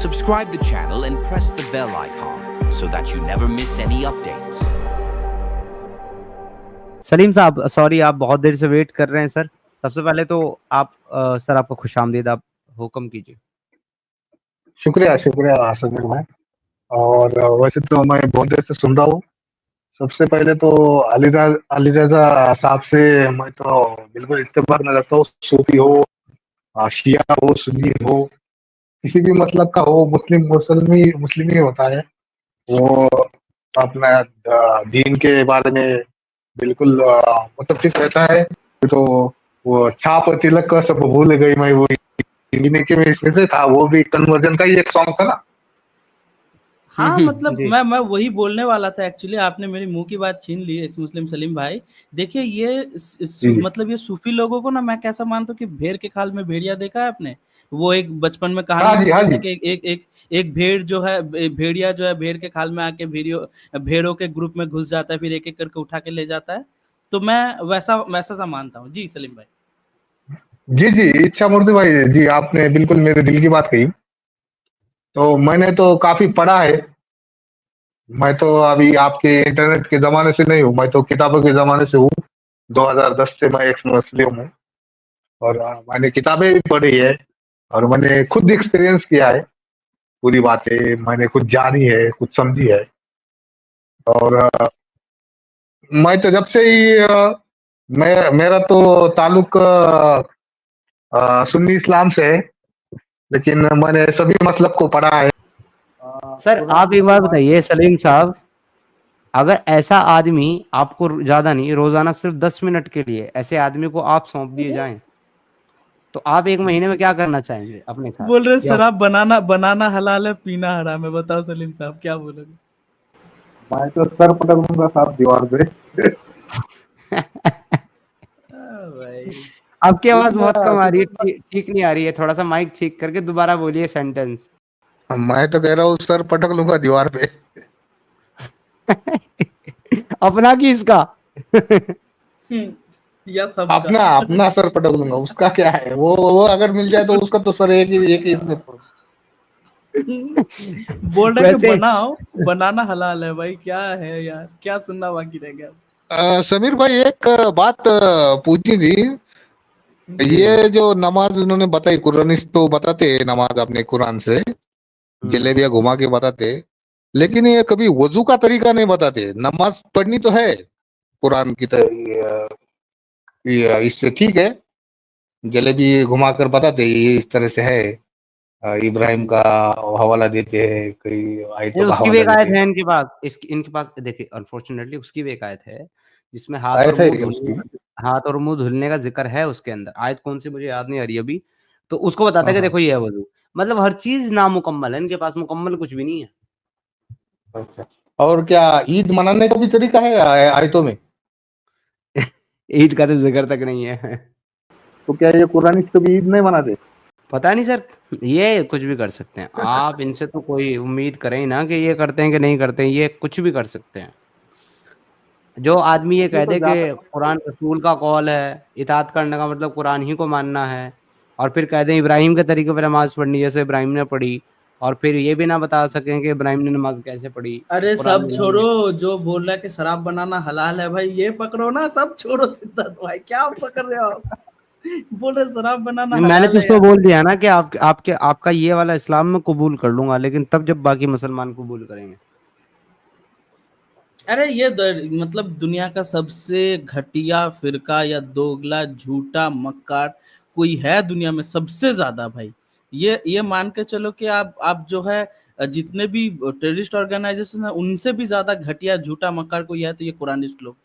Subscribe the channel and press the bell icon so that you never miss any updates. Salim साहब, sorry आप बहुत देर से wait कर रहे हैं सर। सबसे पहले तो आप सर आपको खुशामदीद, आप हुक्म कीजिए। शुक्रिया शुक्रिया समीर भाई। और वैसे तो मैं बहुत देर से सुन रहा हूँ। सबसे पहले तो अली रजा साहब से मैं तो बिल्कुल इत्तेफाक न रखता हूँ। सूफी हो, शिया हो, सुन्नी हो, किसी भी मतलब का हो, मुस्लिम ही होता है। वो अपना दीन के बारे में बिल्कुल मुतफिक रहता है। तो वो छाप और तिलक का सब भूल गई मैं, वो हिंदी के में इसमें से था, वो भी कन्वर्जन का ही एक सॉन्ग था ना। हाँ, मतलब जी। मैं वही बोलने वाला था एक्चुअली, आपने मेरी मुंह की बात छीन ली एक्स मुस्लिम सलीम भाई। देखिए ये जी मतलब ये सूफी लोगों को ना मैं कैसा मानता हूँ कि भेड़ के खाल में भेड़िया देखा है आपने? वो एक बचपन में कहानी हाँ जी हाँ सुनते थे जी। कि एक भेड़ जो है, भेड़िया जो है भेड़ के खाल में आके भेड़ों के ग्रुप में घुस जाता है, फिर एक एक करके उठा के ले जाता है। तो मैं वैसा वैसा सा मानता हूँ जी सलीम भाई। जी जी, इच्छा मूर्ति भाई जी, आपने बिल्कुल मेरे दिल की बात कही। तो मैंने तो काफी पढ़ा है। मैं तो अभी आपके इंटरनेट के जमाने से नहीं हूँ, मैं तो किताबों के जमाने से हूँ। 2010 से मैं एक्स मुस्लिम हूँ। और मैंने किताबें भी पढ़ी है, और मैंने खुद एक्सपीरियंस किया है। पूरी बातें मैंने खुद जानी है, खुद समझी है। और मैं तो जब से ही मेरा तो ताल्लुक सुन्नी इस्लाम से है, लेकिन मैंने सभी मतलब को पढ़ा है। सर कुरान आप एक के बात बाद बताइए सलीम साहब, अगर ऐसा आदमी आपको ज्यादा नहीं, रोजाना सिर्फ 10 मिनट के लिए ऐसे आदमी को आप सौंप दिए जाएं, तो आप एक महीने में क्या करना चाहेंगे अपने साथ? बोल रहे या शराब बनाना बनाना हलाल है, पीना हराम है। बताओ सलीम साहब क्या बोलोगे? मैं तो सर पटक लूंगा साहब दीवार पे। भाई आपकी आवाज बहुत कम आ रही है, लेकिन ठीक नहीं आ रही है। थोड़ा सा माइक ठीक करके दोबारा बोलिए सेंटेंस। मैं तो कह रहा हूँ सर पटक लूंगा दीवार पे। अपना की इसका? या सबका। अपना अपना सर पटक लूंगा, उसका क्या है? वो अगर मिल जाए तो उसका तो सर एक ही इसमें। बोल रहे कि वैसे बनाओ, बनाना हलाल है भाई। क्या है यार, क्या सुनना बाकी रह गया? समीर भाई एक बात पूछनी थी। जी जी। ये जो नमाज उन्होंने बताई, कुरानिस्ट तो बताते हैं नमाज अपने कुरान से जलेबियां घुमा के बताते, लेकिन ये कभी वजू का तरीका नहीं बताते। नमाज पढ़नी तो है कुरान की इससे ठीक है, जलेबी घुमाकर बताते ये इस तरह से है। इब्राहिम का हवाला देते हैं, कई नहीं, आयतों का उसकी भी हवाला एक आयत देते हैं। है इनके पास। इनके पास देखिए, अनफॉर्चुनेटली उसकी भी एक आयत है जिसमें ऐसा है क्या उसकी? हाथ और मुंह धुलने का जिक्र है। उसके अंदर आयत कौन सी मुझे याद नहीं आ रही अभी। तो उसको बताता है हाँ कि हाँ। देखो ये है वजू। मतलब हर चीज नामुकम्मल है इनके पास, मुकम्मल कुछ भी नहीं है। अच्छा, और क्या ईद मनाने का भी तरीका है आयतों में? ईद का तो जिक्र तक नहीं है। तो क्या ये कुरानिस्ट कभी ईद नहीं मनाते? पता नहीं सर, ये कुछ भी कर सकते हैं। आप इनसे तो कोई उम्मीद करें ही ना कि ये करते हैं कि नहीं करते हैं। ये कुछ भी कर सकते हैं। जो आदमी ये ये कह तो दे कि ज्यादा कुरान रसूल का कौल है, इताअत करने का मतलब कुरान ही को मानना है, और फिर कह दें इब्राहिम के तरीके पर नमाज पढ़नी जैसे इब्राहिम ने पढ़ी, और फिर ये भी ना बता सकें कि इब्राहिम ने नमाज कैसे पढ़ी, अरे कुरान सब में नहीं है। छोड़ो, जो बोल रहा है कि शराब बनाना हलाल है भाई, ये पकड़ो ना। सब छोड़ो सिद्धार्थ भाई, क्या पकड़ रहे हो आप? बोल रहे शराब बनाना नहीं, मैंने तो हलाल है उसको यार। बोल दिया ना कि आपका ये वाला इस्लाम में कबूल कर लूंगा, लेकिन तब जब बाकी मुसलमान कबूल करेंगे। अरे ये मतलब दुनिया का सबसे घटिया फिरका या दोगला झूठा मक्कार कोई है दुनिया में सबसे ज्यादा भाई। ये मान के चलो कि आप जो है जितने भी टेररिस्ट ऑर्गेनाइजेशन है उनसे भी ज्यादा घटिया झूठा मक्कार कोई है तो ये कुरानिस्ट लोग।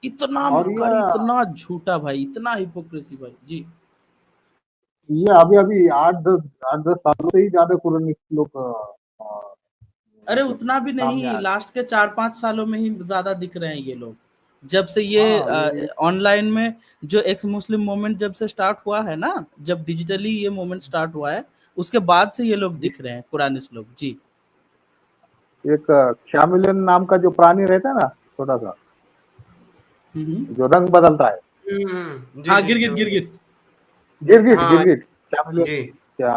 इतना और मक्कार, इतना झूठा भाई, इतना हिपोक्रेसी भाई जी। ये अभी अभी 8-10 सालों से ही ज्यादा कुरानिस्ट लोग अरे मतलब उतना भी सामने नहीं, आ रहे लास्ट के 4-5 सालों में ही ज्यादा दिख रहे हैं ये लोग। जब से हैं। ये हाँ ये ऑनलाइन में जो एक्स मुस्लिम मूवमेंट जब से स्टार्ट हुआ है ना, जब डिजिटली ये मूवमेंट स्टार्ट हुआ है, उसके बाद से ये लोग दिख रहे हैं कुरानिस्ट लोग जी। एक शामिलन नाम का जो प्राणी रहता है ना, छोटा सा, हम्म। जो रंग बदलता है। जी हाँ, जी गिरगिट समझ गया। गिरगिट। गिरगिट हाँ गिरगिट शामिलन। जी। क्या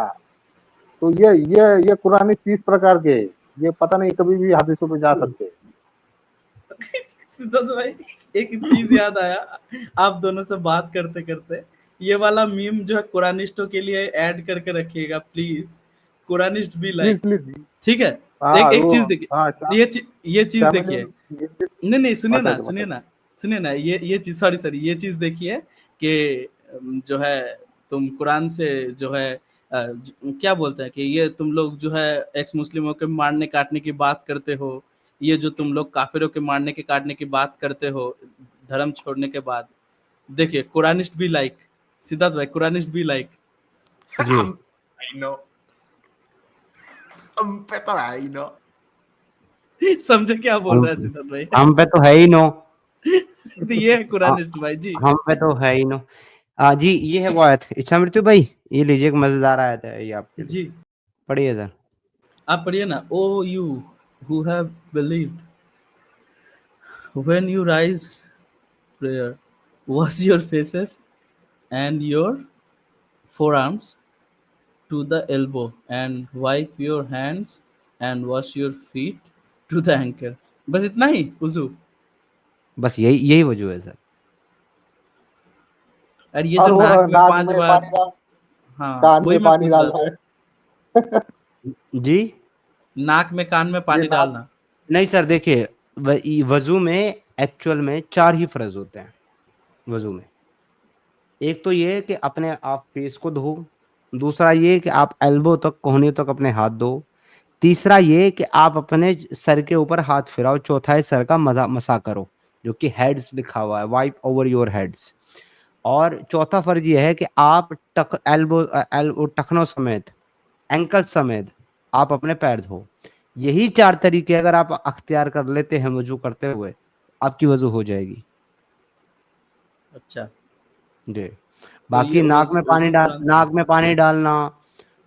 तो ये कुरानी 30 प्रकार के हैं। ये पता नहीं कभी भी हदीसों पे जा सकते हैं। सिद्धार्थ भाई एक चीज याद आया, आप दोनों से बात करते करते, ये वाला मीम जो है कुरानिस्टों के लिए ऐड करके रखिएगा प्लीज, कुरानिस्ट भी प्लीज लाइक, प्लीज। ठीक है। हाँ एक वो चीज देखिए, हाँ ये चीज देखिए, नहीं सुनिए ना, बताइए सुनिए बताइए। ना, सुनिए ना, ये चीज, सॉरी ये चीज देखिए कि जो है तुम कुरान से जो है क्या बोलते हैं कि ये तुम लोग जो है एक्स मुस्लिमों के मारने काटने की बात करते हो, ये जो तुम लोग काफिरों के मारने के काटने की बात करते हो धर्म छोड़ने के बाद, देखिए कुरानिस्ट भी लाइक, सिद्धार्थ भाई कुरानिस्ट भी लाइक। जी Ay, no. Un peto ahí, no. समझे क्या बोल रहा है सिद्धार्थ भाई? हम पे तो है ही नो, तो ये है कुरानिस्ट भाई जी। हम पे तो है ही नो। जी ये है वो आयत, इच्छा मृत्यु भाई, ये लीजिए एक मजेदार आयत है ये आपके लिए, जी पढ़िए सर। आप पढ़िए ना। O you who have believed, when you rise prayer, wash your faces and your forearms to the elbow, and wipe your hands and wash your feet to the ankles। बस इतना ही उजू। बस यही वजह है सर। और ये और जो वो नाक में नाक 5 में बार, पानी डाल, हाँ कान वही में मैं पानी पूछ रहा था, डालना है। जी नाक में कान में ये पानी नाक डालना। नहीं सर, देखिए वजू में एक्चुअल में 4 ही फर्ज होते हैं वजू में। एक तो ये कि अपने आप फेस को धो, दूसरा ये कि आप एल्बो तक, कोहनी तक अपने हाथ धो, तीसरा ये कि आप अपने सर के ऊपर हाथ फिराओ, चौथा है सर का मसा करो, जो कि हेड्स लिखा हुआ है, वाइप ओवर योर हेड्स। और चौथा फर्ज ये है कि आप एल्बो टखनों समेत, एंकल समेत आप अपने पैर धो। यही 4 तरीके अगर आप अख्तियार कर लेते हैं वजू करते हुए, आपकी वजू हो जाएगी। अच्छा जी तो बाकी ये नाक में पानी डाल, कुरान से। नाक में पानी डालना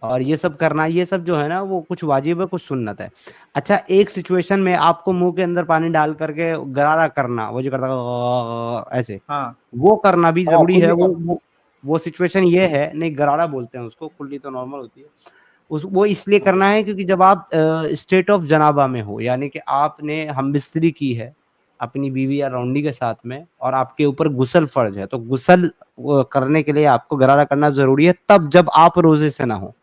और ये सब करना, ये सब जो है ना वो कुछ वाजिब है, कुछ सुन्नत है। अच्छा एक सिचुएशन में आपको मुंह के अंदर पानी डाल करके गरारा करना, वो जो करता ऐसे, हाँ वो करना भी हाँ जरूरी है। कुल्ली का वो सिचुएशन ये है, नहीं गरारा बोलते हैं उसको, कुल्ली तो नॉर्मल होती है। वो इसलिए करना है क्योंकि जब आप स्टेट ऑफ जनाबा में हो, यानी कि आपने हमबिस्तरी की है अपनी बीवी या रौंडी के साथ में और आपके ऊपर गुस्ल फर्ज है, तो गुस्ल करने के लिए आपको गरारा करना जरूरी है, तब जब आप रोजे से ना हो।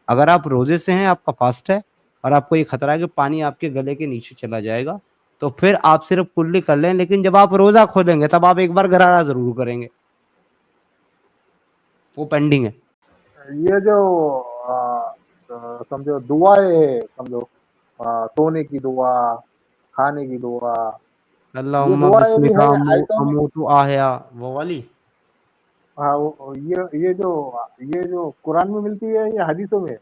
अगर आप रोजे से हैं, आपका फास्ट है और आपको ये खतरा है कि पानी आपके गले के नीचे चला जाएगा, तो फिर आप सिर्फ कुल्ली कर लें। लेकिन जब आप रोजा खोलेंगे तब आप एक बार गरारा जरूर करेंगे, वो पेंडिंग है। ये जो समझो दुआएं है, समझो सोने की दुआ, खाने की दुआ, ये अल्लाहुम्मा दुआएं भी बिस्मिका है आयतों में। अमूतु आहया, वो वाली। हाँ ये जो कुरान में मिलती है या हदीसों में?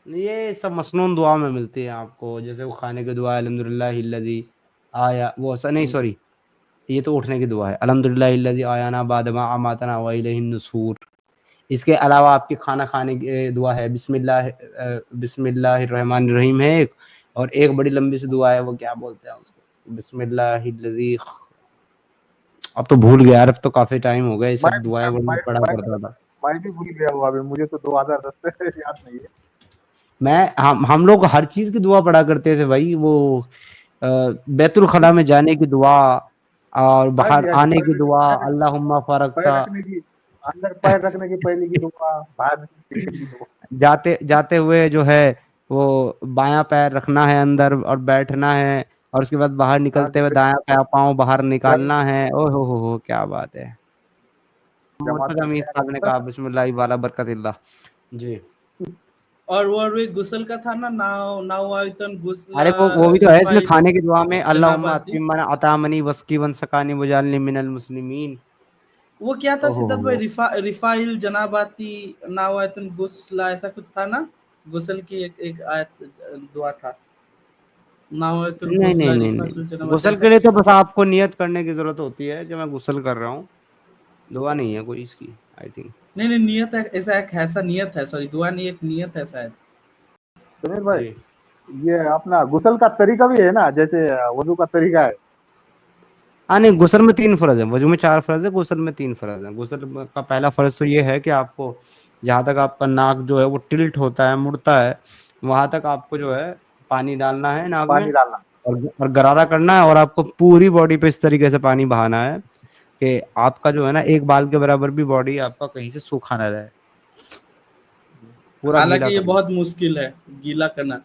ये सब मसनून दुआ में मिलती है आपको, जैसे वो खाने की दुआ है अल्हम्दुलिल्लाहिल्लज़ी आया, वो नहीं सॉरी, ये तो उठने की दुआ है, अल्हम्दुलिल्लाहिल्लज़ी आयाना बादमा अमातना व इलैहिन नुशूर। इसके अलावा आपकी खाना खाने की दुआ है, बिस्मिल्लाहिर्रहमानिर्रहीम है एक, और एक बड़ी लंबी सी दुआ है, वो क्या बोलते हैं उसको, बिस्मिल्लाहिल्लज़ी, अब तो भूल गया यार, अब तो काफी टाइम हो गया, ये सब दुआएं वो मैं पढ़ा करता था। मैं भी भूल गया हूँ अभी, मुझे तो 2010 से याद नहीं है। हम लोग हर चीज की दुआ पढ़ा करते थे भाई, वो बैतुल खला में जाने की दुआ और बाहर हाँ, आने की दुआ, अल्लाहुम्मा पैर फरकता, रखने की, अंदर पैर रखने की पहले की दुआ, बाहर निकलने की दुआ। जाते हुए जो है वो बायां पैर रखना है अंदर और बैठना है, और उसके बाद बाहर निकलते हुए दायां पाँव बाहर निकालना है। ओ हो क्या बात है। मुर्तज़ा अमीर साहब ने कहा बिस्मिल्लाह वाला बरकतिल्लाह जी। और वो गुस्ल का था ना, नाउ आयतन गुस्ल, अरे वो भी तो है इसमें खाने की दुआ में, अल्लाहुम्मा जनाबाती, अतिमना अतामनी वस्की वन सकानी वजालनी मिनल मुस्लिमीन। वो क्या था ओहो सिद्धार्थ भाई, रिफाइल जनाबाती नाउ आयतन गुस्ला, ऐसा कुछ था ना, गुस्ल की एक आयत दुआ था, नाउ आयतन नहीं गुस्ला नहीं नहीं रिफाइल नहीं, जनाबाती, गुस्ल ऐसा के लिए कुछ तो था। बस आपको नियत करने की जरूरत होती है कि मैं गुस्ल कर रहा हूँ, दुआ नहीं है कोई इसकी, आई थिंक। नहीं नियत है, ऐसा नियत है, सॉरी दुआ नहीं, एक नियत है शायद। सुनील भाई, जी ये अपना गुस्ल का तरीका भी है ना, जैसे वजू का तरीका है। हाँ नहीं, गुस्ल में 3 फर्ज है, वजू में 4 फर्ज है, गुस्ल में 3 फर्ज है। गुस्ल का पहला फर्ज तो ये है कि आपको जहाँ तक आपका नाक जो है वो टिल्ट होता है, मुड़ता है, वहां तक आपको जो है पानी डालना है नाक पानी में, डालना। और गरारा करना है, और आपको पूरी बॉडी पे इस तरीके से पानी बहाना है कि आपका जो है ना एक बाल के बराबर भी बॉडी आपका कहीं से सूखा ना रहे, पूरा गीला हालांकि ये करना। बहुत मुश्किल है गीला करना।